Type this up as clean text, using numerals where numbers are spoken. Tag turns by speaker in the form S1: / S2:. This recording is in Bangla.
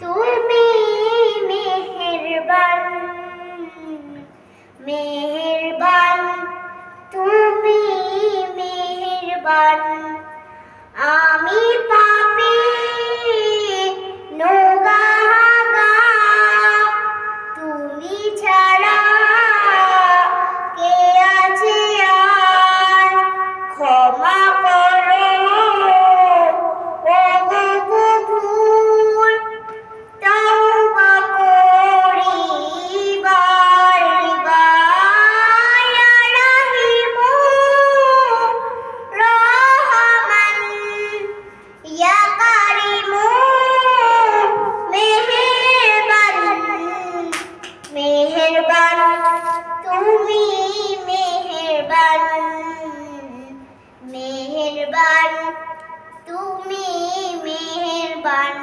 S1: তুমি মেহেরবান, মেহেরবান, তুমি মেহেরবান। আমি পাপী নোগাহাগার, তুমি ছাড়া কে আছে আর? ক্ষমা করো ওগো গফুর, তওবা করি বারবার। ইয়া রাহিমু রহমান, ইয়া কারিমু মেহেরবান, মেহেরবান, তুমি মেহেরবান, মেহেরবান, তুমি মেহেরবান।